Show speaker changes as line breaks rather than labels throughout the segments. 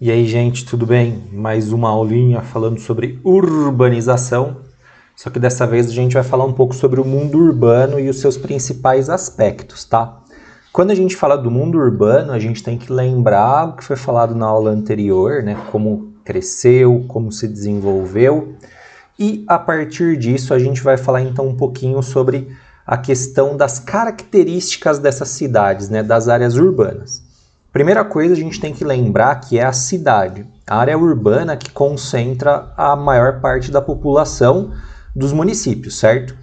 E aí, gente, tudo bem? Mais uma aulinha falando sobre urbanização. Só que dessa vez a gente vai falar um pouco sobre o mundo urbano e os seus principais aspectos, tá? Quando a gente fala do mundo urbano, a gente tem que lembrar o que foi falado na aula anterior, né? Como cresceu, como se desenvolveu. E a partir disso a gente vai falar então um pouquinho sobre a questão das características dessas cidades, né? Das áreas urbanas. Primeira coisa, a gente tem que lembrar que é a cidade, a área urbana que concentra a maior parte da população dos municípios, certo?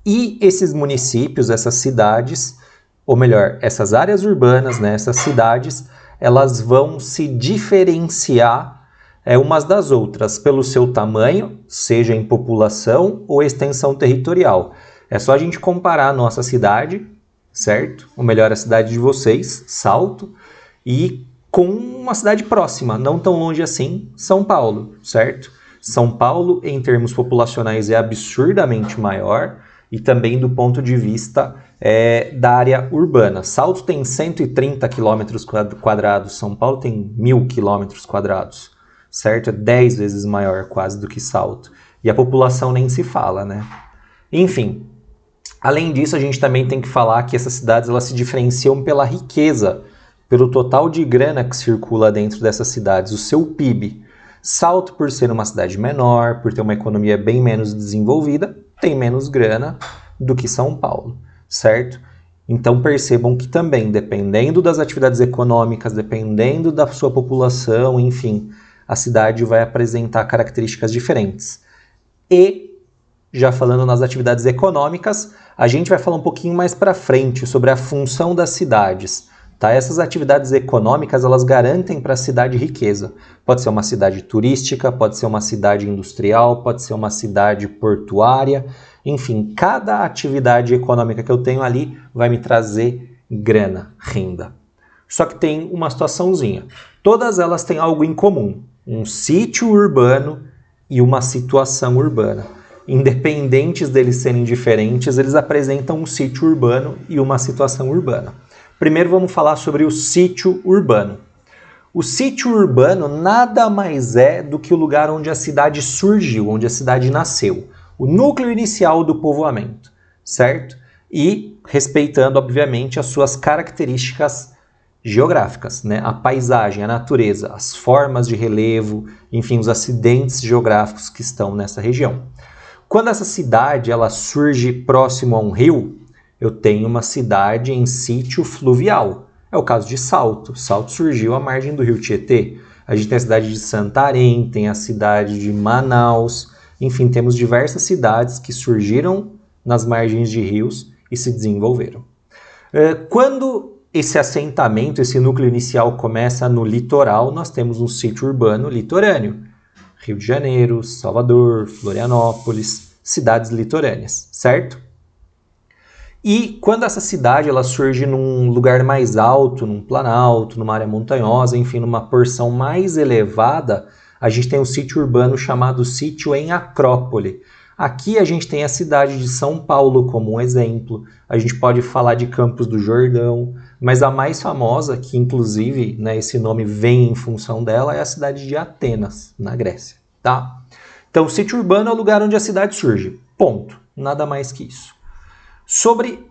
E esses municípios, essas cidades, ou melhor, essas áreas urbanas, né, essas cidades, elas vão se diferenciar umas das outras pelo seu tamanho, seja em população ou extensão territorial. É só a gente comparar a nossa cidade, certo? Ou melhor, a cidade de vocês, Salto, e com uma cidade próxima, não tão longe assim, São Paulo, certo? São Paulo, em termos populacionais, é absurdamente maior e também do ponto de vista da área urbana. Salto tem 130 quilômetros quadrados, São Paulo tem 1.000 quilômetros quadrados, certo? É 10 vezes maior quase do que Salto. E a população nem se fala, né? Enfim, além disso, a gente também tem que falar que essas cidades elas se diferenciam pela riqueza, pelo total de grana que circula dentro dessas cidades, o seu PIB. Salto, por ser uma cidade menor, por ter uma economia bem menos desenvolvida, tem menos grana do que São Paulo, certo? Então percebam que também, dependendo das atividades econômicas, dependendo da sua população, enfim, a cidade vai apresentar características diferentes. E, já falando nas atividades econômicas, a gente vai falar um pouquinho mais para frente sobre a função das cidades. Tá? Essas atividades econômicas, elas garantem para a cidade riqueza. Pode ser uma cidade turística, pode ser uma cidade industrial, pode ser uma cidade portuária. Enfim, cada atividade econômica que eu tenho ali vai me trazer grana, renda. Só que tem uma situaçãozinha. Todas elas têm algo em comum. Um sítio urbano e uma situação urbana. Independentes deles serem diferentes, eles apresentam um sítio urbano e uma situação urbana. Primeiro vamos falar sobre o sítio urbano. O sítio urbano nada mais é do que o lugar onde a cidade surgiu, onde a cidade nasceu. O núcleo inicial do povoamento, certo? E respeitando, obviamente, as suas características geográficas, né? A paisagem, a natureza, as formas de relevo, enfim, os acidentes geográficos que estão nessa região. Quando essa cidade ela surge próximo a um rio, eu tenho uma cidade em sítio fluvial. É o caso de Salto. Salto surgiu à margem do rio Tietê. A gente tem a cidade de Santarém, tem a cidade de Manaus. Enfim, temos diversas cidades que surgiram nas margens de rios e se desenvolveram. Quando esse assentamento, esse núcleo inicial começa no litoral, nós temos um sítio urbano litorâneo. Rio de Janeiro, Salvador, Florianópolis, cidades litorâneas, certo? E quando essa cidade ela surge num lugar mais alto, num planalto, numa área montanhosa, enfim, numa porção mais elevada, a gente tem um sítio urbano chamado sítio em acrópole. Aqui a gente tem a cidade de São Paulo como um exemplo, a gente pode falar de Campos do Jordão, mas a mais famosa, que inclusive né, esse nome vem em função dela, é a cidade de Atenas, na Grécia. Tá? Então o sítio urbano é o lugar onde a cidade surge, ponto, nada mais que isso. Sobre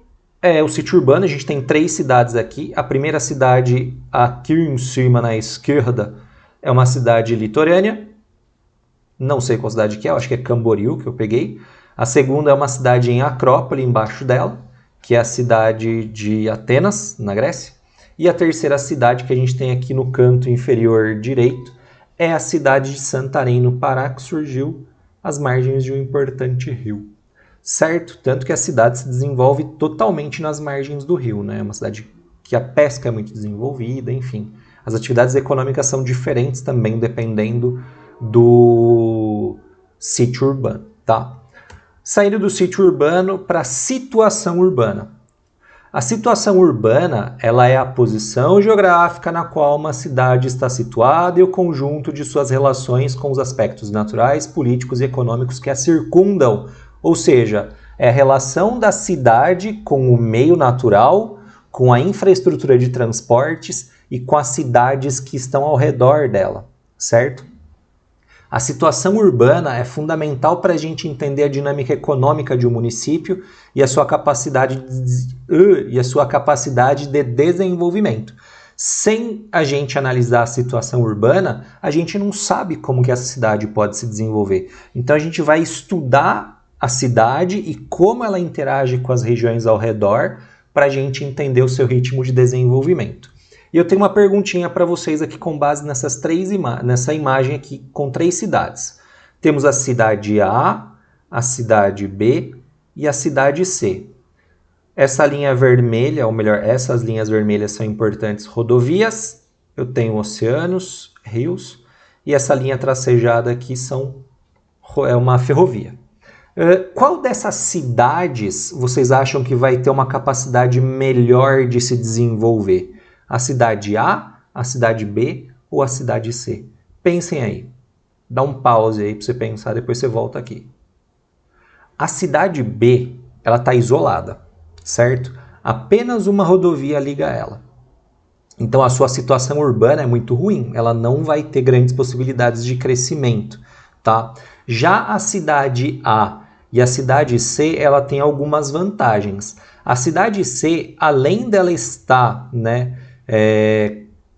o sítio urbano, a gente tem 3 cidades aqui. A primeira cidade, aqui em cima na esquerda, é uma cidade litorânea. Não sei qual cidade que é, eu acho que é Camboriú que eu peguei. A segunda é uma cidade em Acrópole, embaixo dela, que é a cidade de Atenas, na Grécia. E a terceira cidade que a gente tem aqui no canto inferior direito é a cidade de Santarém, no Pará, que surgiu às margens de um importante rio. Certo? Tanto que a cidade se desenvolve totalmente nas margens do rio, né? É uma cidade que a pesca é muito desenvolvida, enfim. As atividades econômicas são diferentes também, dependendo do sítio urbano, tá? Saindo do sítio urbano para a situação urbana. A situação urbana, ela é a posição geográfica na qual uma cidade está situada e o conjunto de suas relações com os aspectos naturais, políticos e econômicos que a circundam. Ou seja, é a relação da cidade com o meio natural, com a infraestrutura de transportes e com as cidades que estão ao redor dela, certo? A situação urbana é fundamental para a gente entender a dinâmica econômica de um município e a sua capacidade de desenvolvimento. Sem a gente analisar a situação urbana, a gente não sabe como que essa cidade pode se desenvolver. Então a gente vai estudar a cidade e como ela interage com as regiões ao redor para a gente entender o seu ritmo de desenvolvimento. E eu tenho uma perguntinha para vocês aqui com base nessa imagem aqui com 3 cidades. Temos a cidade A, a cidade B e a cidade C. Essa linha vermelha, ou melhor, essas linhas vermelhas são importantes rodovias. Eu tenho oceanos, rios, e essa linha tracejada aqui é uma ferrovia. Qual dessas cidades vocês acham que vai ter uma capacidade melhor de se desenvolver? A cidade A, a cidade B ou a cidade C? Pensem aí. Dá um pause aí para você pensar, depois você volta aqui. A cidade B, ela está isolada, certo? Apenas uma rodovia liga ela. Então a sua situação urbana é muito ruim, ela não vai ter grandes possibilidades de crescimento, tá? Já a cidade A e a cidade C, ela tem algumas vantagens. A cidade C, além dela estar,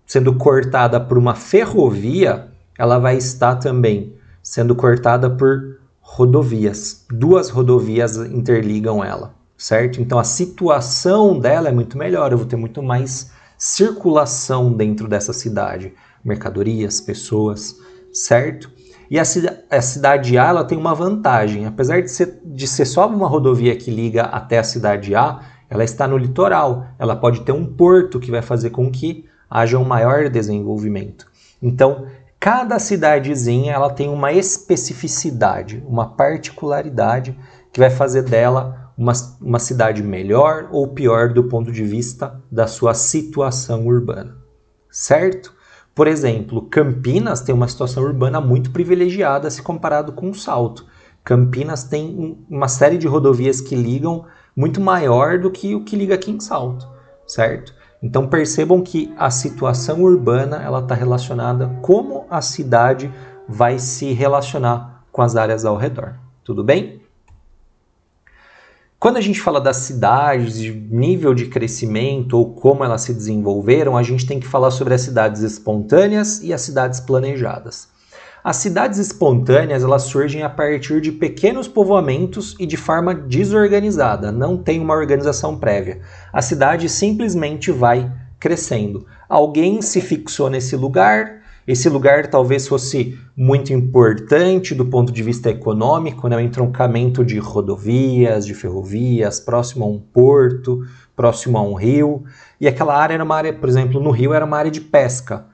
sendo cortada por uma ferrovia, ela vai estar também sendo cortada por rodovias. 2 rodovias interligam ela, certo? Então a situação dela é muito melhor, eu vou ter muito mais circulação dentro dessa cidade, mercadorias, pessoas, certo? E a cidade A, ela tem uma vantagem, apesar de ser só uma rodovia que liga até a cidade A, ela está no litoral, ela pode ter um porto que vai fazer com que haja um maior desenvolvimento. Então, cada cidadezinha ela tem uma especificidade, uma particularidade que vai fazer dela uma cidade melhor ou pior do ponto de vista da sua situação urbana, certo? Por exemplo, Campinas tem uma situação urbana muito privilegiada se comparado com Salto. Campinas tem uma série de rodovias que ligam muito maior do que o que liga aqui em Salto, certo? Então percebam que a situação urbana ela está relacionada como a cidade vai se relacionar com as áreas ao redor. Tudo bem? Quando a gente fala das cidades, de nível de crescimento ou como elas se desenvolveram, a gente tem que falar sobre as cidades espontâneas e as cidades planejadas. As cidades espontâneas elas surgem a partir de pequenos povoamentos e de forma desorganizada, não tem uma organização prévia. A cidade simplesmente vai crescendo. Alguém se fixou nesse lugar, esse lugar talvez fosse muito importante do ponto de vista econômico, né? O entroncamento de rodovias, de ferrovias, próximo a um porto, próximo a um rio. E aquela área era uma área, por exemplo, no rio era uma área de pesca.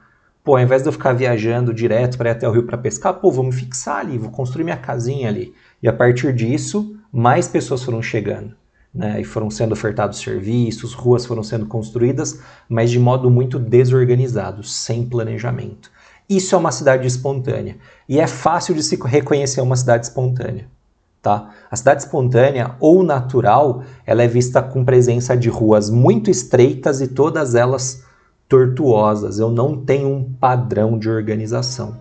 Pô, ao invés de eu ficar viajando direto para ir até o rio para pescar, pô, vou me fixar ali, vou construir minha casinha ali. E a partir disso, mais pessoas foram chegando, né? E foram sendo ofertados serviços, ruas foram sendo construídas, mas de modo muito desorganizado, sem planejamento. Isso é uma cidade espontânea. E é fácil de se reconhecer uma cidade espontânea, tá? A cidade espontânea ou natural, ela é vista com presença de ruas muito estreitas e todas elas tortuosas. Eu não tenho um padrão de organização.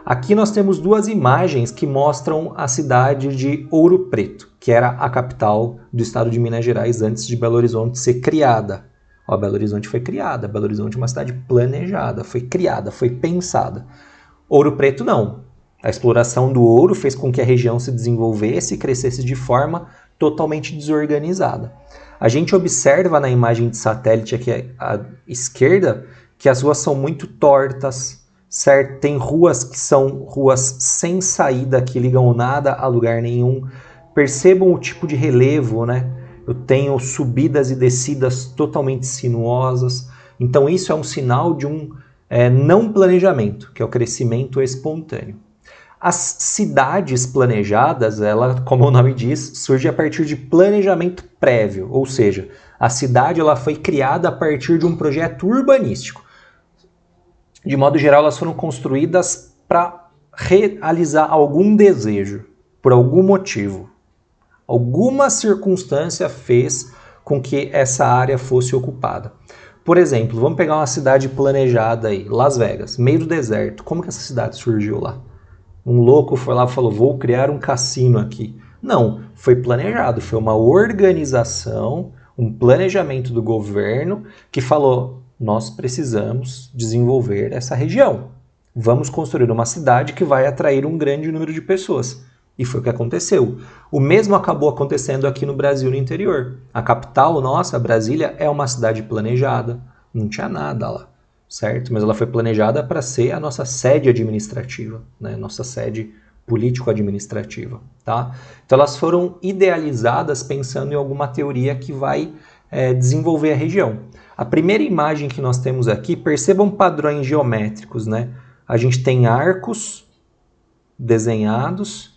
Aqui nós temos 2 imagens que mostram a cidade de Ouro Preto, que era a capital do estado de Minas Gerais antes de Belo Horizonte ser criada. Ó, Belo Horizonte foi criada, Belo Horizonte é uma cidade planejada, foi criada, foi pensada. Ouro Preto não. A exploração do ouro fez com que a região se desenvolvesse e crescesse de forma totalmente desorganizada. A gente observa na imagem de satélite aqui à esquerda que as ruas são muito tortas, certo? Tem ruas que são ruas sem saída, que ligam nada a lugar nenhum. Percebam o tipo de relevo, né? Eu tenho subidas e descidas totalmente sinuosas. Então isso é um sinal de um não planejamento, que é o crescimento espontâneo. As cidades planejadas, ela, como o nome diz, surge a partir de planejamento prévio, ou seja, a cidade ela foi criada a partir de um projeto urbanístico. De modo geral, elas foram construídas para realizar algum desejo, por algum motivo. Alguma circunstância fez com que essa área fosse ocupada. Por exemplo, vamos pegar uma cidade planejada aí, Las Vegas, meio do deserto. Como que essa cidade surgiu lá? Um louco foi lá e falou, vou criar um cassino aqui. Não, foi planejado, foi uma organização, um planejamento do governo que falou, nós precisamos desenvolver essa região. Vamos construir uma cidade que vai atrair um grande número de pessoas. E foi o que aconteceu. O mesmo acabou acontecendo aqui no Brasil, no interior. A capital nossa, Brasília, é uma cidade planejada. Não tinha nada lá, certo? Mas ela foi planejada para ser a nossa sede administrativa, né? Nossa sede político-administrativa, tá? Então elas foram idealizadas pensando em alguma teoria que vai desenvolver a região. A primeira imagem que nós temos aqui, percebam padrões geométricos, né? A gente tem arcos desenhados,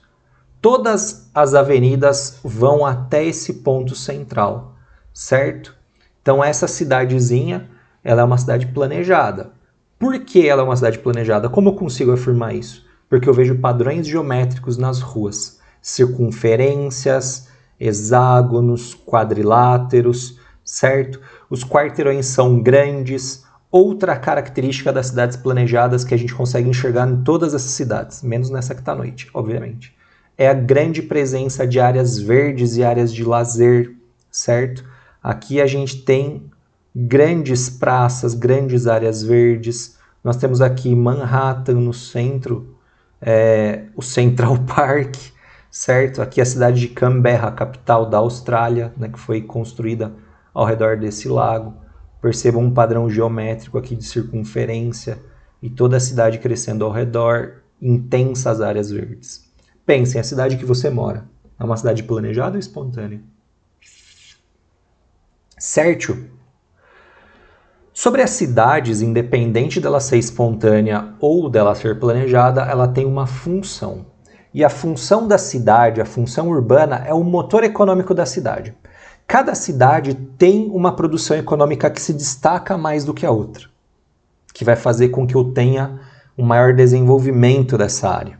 todas as avenidas vão até esse ponto central, certo? Então essa cidadezinha, ela é uma cidade planejada. Por que ela é uma cidade planejada? Como eu consigo afirmar isso? Porque eu vejo padrões geométricos nas ruas, circunferências, hexágonos, quadriláteros, certo? Os quarteirões são grandes. Outra característica das cidades planejadas que a gente consegue enxergar em todas essas cidades, menos nessa que está à noite, obviamente, é a grande presença de áreas verdes e áreas de lazer, certo? Aqui a gente tem grandes praças, grandes áreas verdes. Nós temos aqui Manhattan no centro, o Central Park, certo? Aqui a cidade de Canberra, a capital da Austrália, né, que foi construída ao redor desse lago. Percebam um padrão geométrico aqui de circunferência e toda a cidade crescendo ao redor, intensas áreas verdes. Pensem, a cidade que você mora é uma cidade planejada ou espontânea? Certo? Sobre as cidades, independente dela ser espontânea ou dela ser planejada, ela tem uma função. E a função da cidade, a função urbana, é o motor econômico da cidade. Cada cidade tem uma produção econômica que se destaca mais do que a outra, que vai fazer com que eu tenha um maior desenvolvimento dessa área.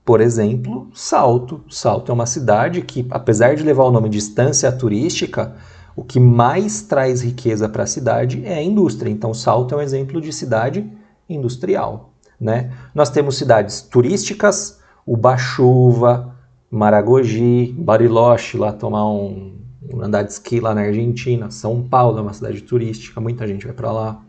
Por exemplo, Salto. Salto é uma cidade que, apesar de levar o nome de Estância Turística, o que mais traz riqueza para a cidade é a indústria. Então, Salto é um exemplo de cidade industrial, né? Nós temos cidades turísticas, Ubatuba, Maragogi, Bariloche, lá tomar andar de esqui lá na Argentina. São Paulo é uma cidade turística, muita gente vai para lá.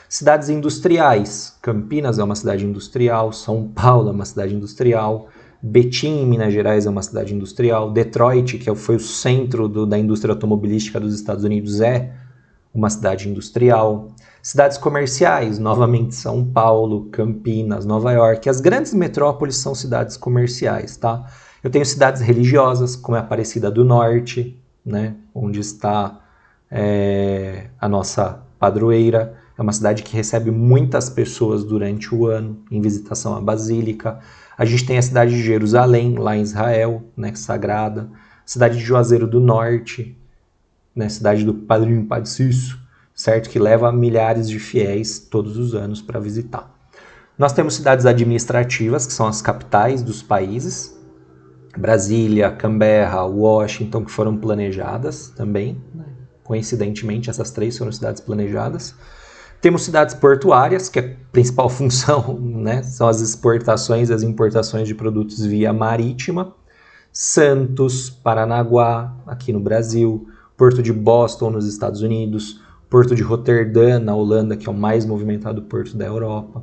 Cidades industriais, Campinas é uma cidade industrial, São Paulo é uma cidade industrial, Betim, em Minas Gerais, é uma cidade industrial, Detroit, que foi o centro da indústria automobilística dos Estados Unidos, é uma cidade industrial. Cidades comerciais, novamente São Paulo, Campinas, Nova York. As grandes metrópoles são cidades comerciais, tá? Eu tenho cidades religiosas, como é Aparecida do Norte, né, onde está a nossa padroeira. É uma cidade que recebe muitas pessoas durante o ano em visitação à Basílica. A gente tem a cidade de Jerusalém, lá em Israel, né, sagrada. Cidade de Juazeiro do Norte, né, cidade do Padrinho Padre Cício, certo? Que leva milhares de fiéis todos os anos para visitar. Nós temos cidades administrativas, que são as capitais dos países. Brasília, Canberra, Washington, que foram planejadas também, né? Coincidentemente, essas três foram cidades planejadas. Temos cidades portuárias, que a principal função, né, são as exportações e as importações de produtos via marítima. Santos, Paranaguá, aqui no Brasil. Porto de Boston, nos Estados Unidos. Porto de Roterdã, na Holanda, que é o mais movimentado porto da Europa.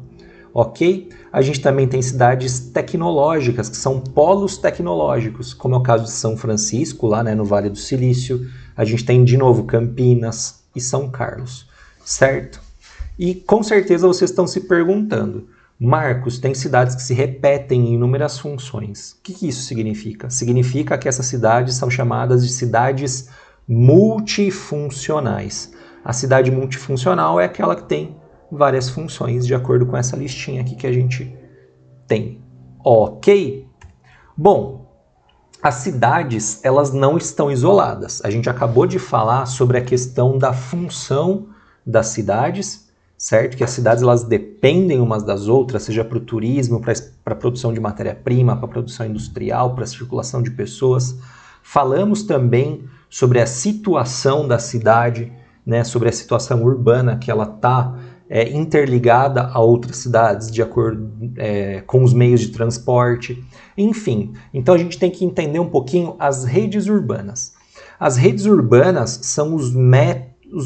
Ok? A gente também tem cidades tecnológicas, que são polos tecnológicos, como é o caso de São Francisco, lá, né, no Vale do Silício. A gente tem, de novo, Campinas e São Carlos, certo? E com certeza vocês estão se perguntando, Marcos, tem cidades que se repetem em inúmeras funções. O que isso significa? Significa que essas cidades são chamadas de cidades multifuncionais. A cidade multifuncional é aquela que tem várias funções, de acordo com essa listinha aqui que a gente tem. Ok? Bom, as cidades, elas não estão isoladas. A gente acabou de falar sobre a questão da função das cidades, certo? Que as cidades, elas dependem umas das outras, seja para o turismo, para a produção de matéria-prima, para a produção industrial, para a circulação de pessoas. Falamos também sobre a situação da cidade, né, sobre a situação urbana, que ela está interligada a outras cidades de acordo com os meios de transporte, enfim. Então a gente tem que entender um pouquinho as redes urbanas. As redes urbanas são os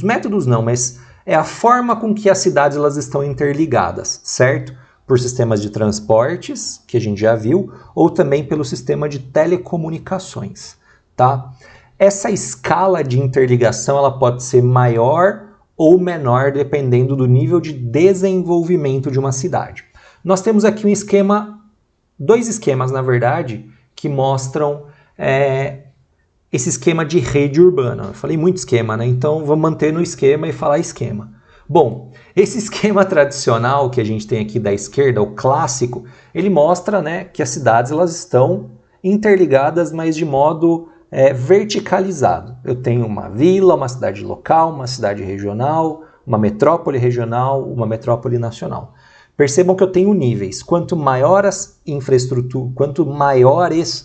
métodos não, mas é a forma com que as cidades elas estão interligadas, certo? Por sistemas de transportes, que a gente já viu, ou também pelo sistema de telecomunicações, tá? Essa escala de interligação ela pode ser maior ou menor dependendo do nível de desenvolvimento de uma cidade. Nós temos aqui dois esquemas, na verdade, que mostram esse esquema de rede urbana. Eu falei muito esquema, né? Então vamos manter no esquema e falar esquema. Bom, esse esquema tradicional que a gente tem aqui da esquerda, o clássico, ele mostra, né, que as cidades elas estão interligadas, mas de modo verticalizado. Eu tenho uma vila, uma cidade local, uma cidade regional, uma metrópole regional, uma metrópole nacional. Percebam que eu tenho níveis. Quanto maiores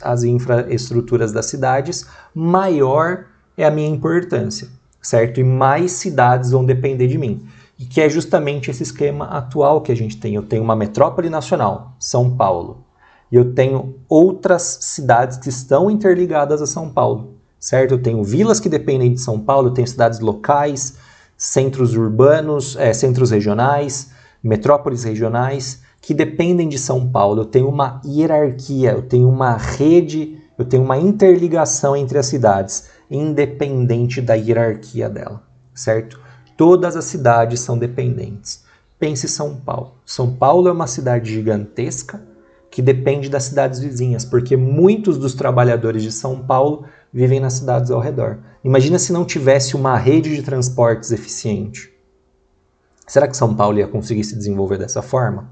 as infraestruturas das cidades, maior é a minha importância, certo? E mais cidades vão depender de mim. E que é justamente esse esquema atual que a gente tem. Eu tenho uma metrópole nacional, São Paulo. E eu tenho outras cidades que estão interligadas a São Paulo, certo? Eu tenho vilas que dependem de São Paulo, eu tenho cidades locais, centros urbanos, centros regionais, metrópoles regionais, que dependem de São Paulo. Eu tenho uma hierarquia, eu tenho uma rede, eu tenho uma interligação entre as cidades, independente da hierarquia dela, certo? Todas as cidades são dependentes. Pense São Paulo. São Paulo é uma cidade gigantesca, que depende das cidades vizinhas, porque muitos dos trabalhadores de São Paulo vivem nas cidades ao redor. Imagina se não tivesse uma rede de transportes eficiente. Será que São Paulo ia conseguir se desenvolver dessa forma?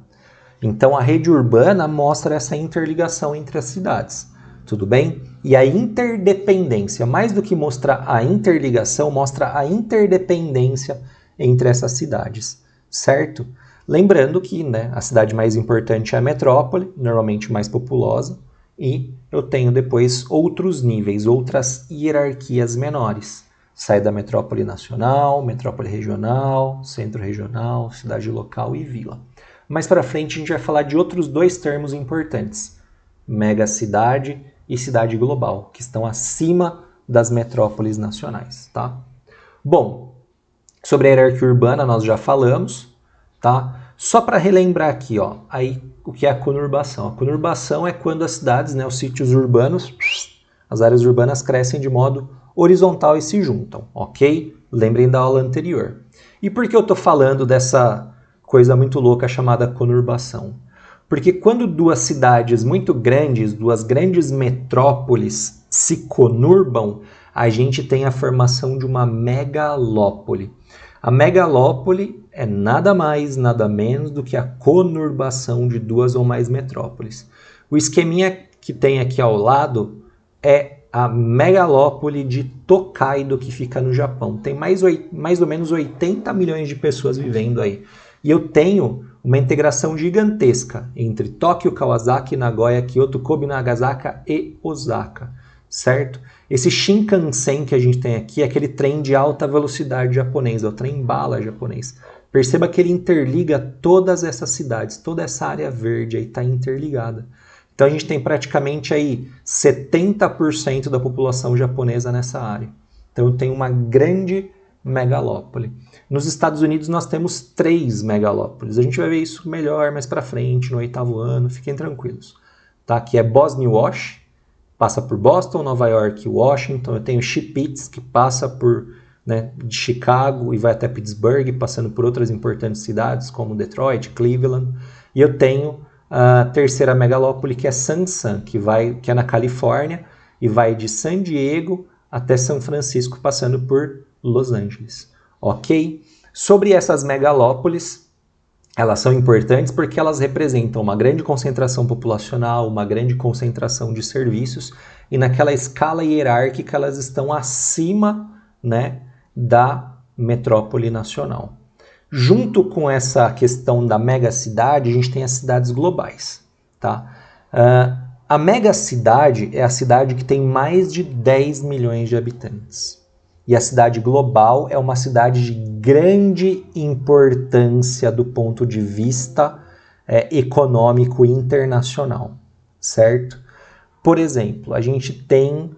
Então a rede urbana mostra essa interligação entre as cidades, tudo bem? E a interdependência, mais do que mostrar a interligação, mostra a interdependência entre essas cidades, certo? Lembrando que, né, a cidade mais importante é a metrópole, normalmente mais populosa, e eu tenho depois outros níveis, outras hierarquias menores. Sai da metrópole nacional, metrópole regional, centro regional, cidade local e vila. Mais para frente a gente vai falar de outros dois termos importantes, megacidade e cidade global, que estão acima das metrópoles nacionais, tá? Bom, sobre a hierarquia urbana nós já falamos, tá? Só para relembrar aqui, ó, aí o que é a conurbação. A conurbação é quando as cidades, né, os sítios urbanos, as áreas urbanas crescem de modo horizontal e se juntam, ok? Lembrem da aula anterior. E por que eu estou falando dessa coisa muito louca chamada conurbação? Porque quando duas cidades muito grandes, duas grandes metrópoles se conurbam, a gente tem a formação de uma megalópole. A megalópole é nada mais, nada menos do que a conurbação de duas ou mais metrópoles. O esqueminha que tem aqui ao lado é a megalópole de Tokaido, que fica no Japão. Tem mais ou menos 80 milhões de pessoas vivendo aí. E eu tenho uma integração gigantesca entre Tóquio, Kawasaki, Nagoya, Kyoto, Kobe, Nagasaki e Osaka, certo? Esse Shinkansen que a gente tem aqui é aquele trem de alta velocidade japonês, é o trem bala japonês. Perceba que ele interliga todas essas cidades, toda essa área verde aí está interligada. Então a gente tem praticamente aí 70% da população japonesa nessa área. Então eu tenho uma grande megalópole. Nos Estados Unidos nós temos 3 megalópoles. A gente vai ver isso melhor mais para frente, no 8º ano, fiquem tranquilos. Tá? Que é Boston e Washington, passa por Boston, Nova York e Washington. Eu tenho Chippewa, que passa por, né, de Chicago e vai até Pittsburgh, passando por outras importantes cidades como Detroit, Cleveland. E eu tenho a terceira megalópole, que é San, que é na Califórnia e vai de San Diego até São Francisco, passando por Los Angeles. Ok? Sobre essas megalópoles, elas são importantes porque elas representam uma grande concentração populacional, uma grande concentração de serviços, e naquela escala hierárquica elas estão acima, né, da metrópole nacional. Junto com essa questão da megacidade, a gente tem as cidades globais. Tá? A megacidade é a cidade que tem mais de 10 milhões de habitantes. E a cidade global é uma cidade de grande importância do ponto de vista econômico internacional, certo? Por exemplo, a gente tem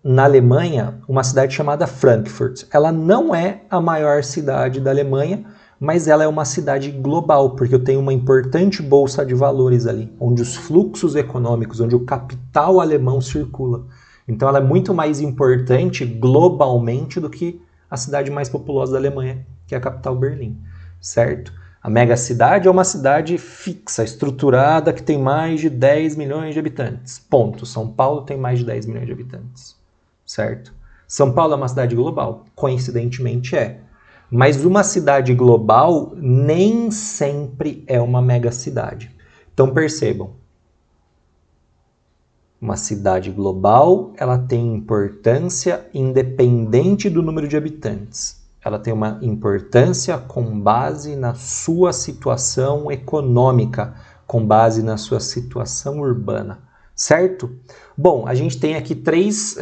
na Alemanha uma cidade chamada Frankfurt. Ela não é a maior cidade da Alemanha, mas ela é uma cidade global, porque eu tenho uma importante bolsa de valores ali, onde os fluxos econômicos, onde o capital alemão circula. Então ela é muito mais importante globalmente do que a cidade mais populosa da Alemanha, que é a capital Berlim, certo? A megacidade é uma cidade fixa, estruturada, que tem mais de 10 milhões de habitantes. Ponto. São Paulo tem mais de 10 milhões de habitantes, certo? São Paulo é uma cidade global, coincidentemente é. Mas uma cidade global nem sempre é uma megacidade. Então percebam, uma cidade global, ela tem importância independente do número de habitantes. Ela tem uma importância com base na sua situação econômica, com base na sua situação urbana, certo? Bom, a gente tem aqui três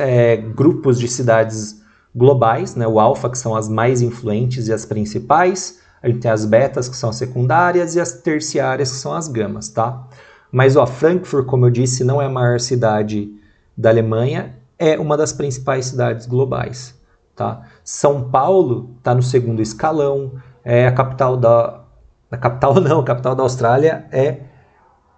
grupos de cidades globais, né? O alfa, que são as mais influentes e as principais, a gente tem as betas, que são as secundárias, e as terciárias, que são as gamas, tá? Mas, Frankfurt, como eu disse, não é a maior cidade da Alemanha, é uma das principais cidades globais. Tá? São Paulo está no segundo escalão, a capital a capital da Austrália é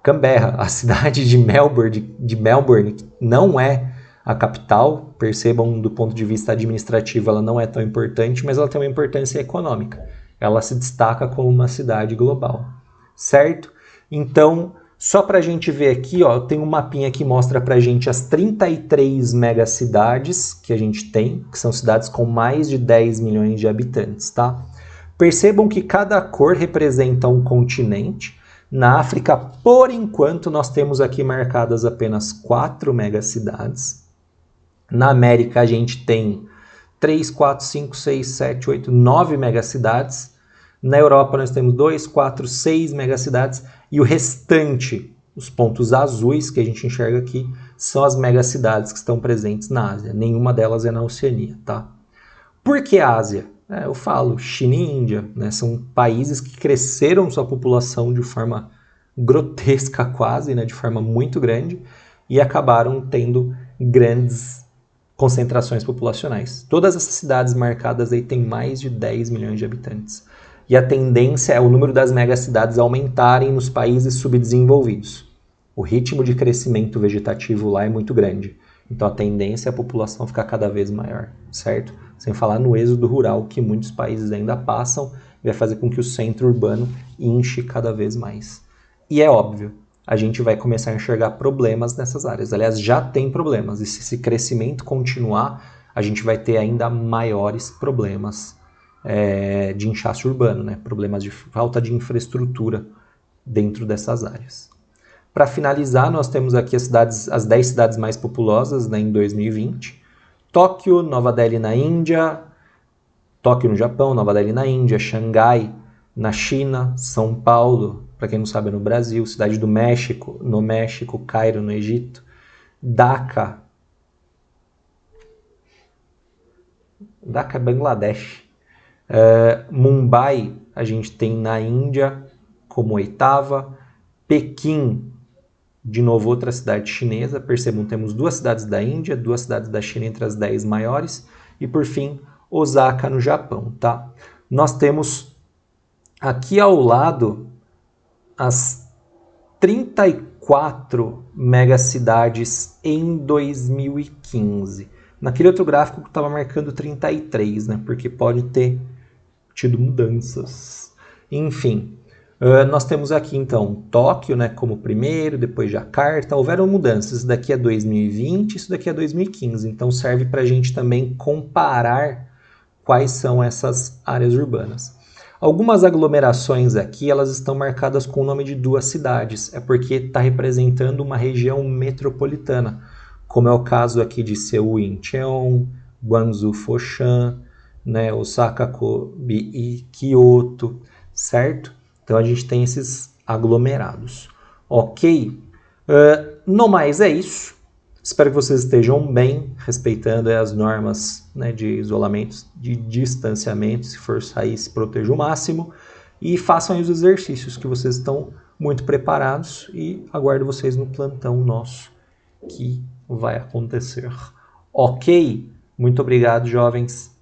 Canberra, a cidade de Melbourne não é a capital, percebam do ponto de vista administrativo ela não é tão importante, mas ela tem uma importância econômica, ela se destaca como uma cidade global, certo? Então, só para a gente ver aqui, tem um mapinha que mostra para a gente as 33 megacidades que a gente tem, que são cidades com mais de 10 milhões de habitantes, tá? Percebam que cada cor representa um continente. Na África, por enquanto, nós temos aqui marcadas apenas 4 megacidades. Na América, a gente tem 3, 4, 5, 6, 7, 8, 9 megacidades. Na Europa nós temos 2, 4, 6 megacidades e o restante, os pontos azuis que a gente enxerga aqui, são as megacidades que estão presentes na Ásia. Nenhuma delas é na Oceania, tá? Por que a Ásia? Eu falo, China e Índia, né? São países que cresceram sua população de forma grotesca quase, né? De forma muito grande, e acabaram tendo grandes concentrações populacionais. Todas essas cidades marcadas aí têm mais de 10 milhões de habitantes. E a tendência é o número das megacidades aumentarem nos países subdesenvolvidos. O ritmo de crescimento vegetativo lá é muito grande. Então a tendência é a população ficar cada vez maior, certo? Sem falar no êxodo rural que muitos países ainda passam e vai fazer com que o centro urbano enche cada vez mais. E é óbvio, a gente vai começar a enxergar problemas nessas áreas. Aliás, já tem problemas. E se esse crescimento continuar, a gente vai ter ainda maiores problemas de inchaço urbano, né? Problemas de falta de infraestrutura dentro dessas áreas. Para finalizar, nós temos aqui as 10 cidades mais populosas, né, em 2020. Tóquio, Nova Delhi na Índia, Tóquio no Japão, Nova Delhi na Índia, Xangai na China, São Paulo, para quem não sabe, é no Brasil, Cidade do México, no México, Cairo, no Egito, Dhaka é Bangladesh. Mumbai a gente tem na Índia como oitava, Pequim, de novo outra cidade chinesa, percebam, temos 2 cidades da Índia, 2 cidades da China entre as 10 maiores, e por fim, Osaka no Japão, tá? Nós temos aqui ao lado as 34 megacidades em 2015. Naquele outro gráfico que estava marcando 33, né? Porque pode ter tido mudanças. Enfim, nós temos aqui então Tóquio, né, como primeiro, depois Jacarta. Houveram mudanças. Isso daqui é 2020, isso daqui é 2015. Então serve para a gente também comparar quais são essas áreas urbanas. Algumas aglomerações aqui, elas estão marcadas com o nome de 2 cidades. É porque está representando uma região metropolitana, como é o caso aqui de Seul Incheon, Guangzhou Foshan, né, Osaka Kobe e Kyoto, certo? Então a gente tem esses aglomerados. Ok? No mais é isso. Espero que vocês estejam bem, respeitando as normas, né, de isolamento, de distanciamento. Se for sair, se proteja o máximo. E façam os exercícios, que vocês estão muito preparados. E aguardo vocês no plantão nosso, que vai acontecer. Ok? Muito obrigado, jovens.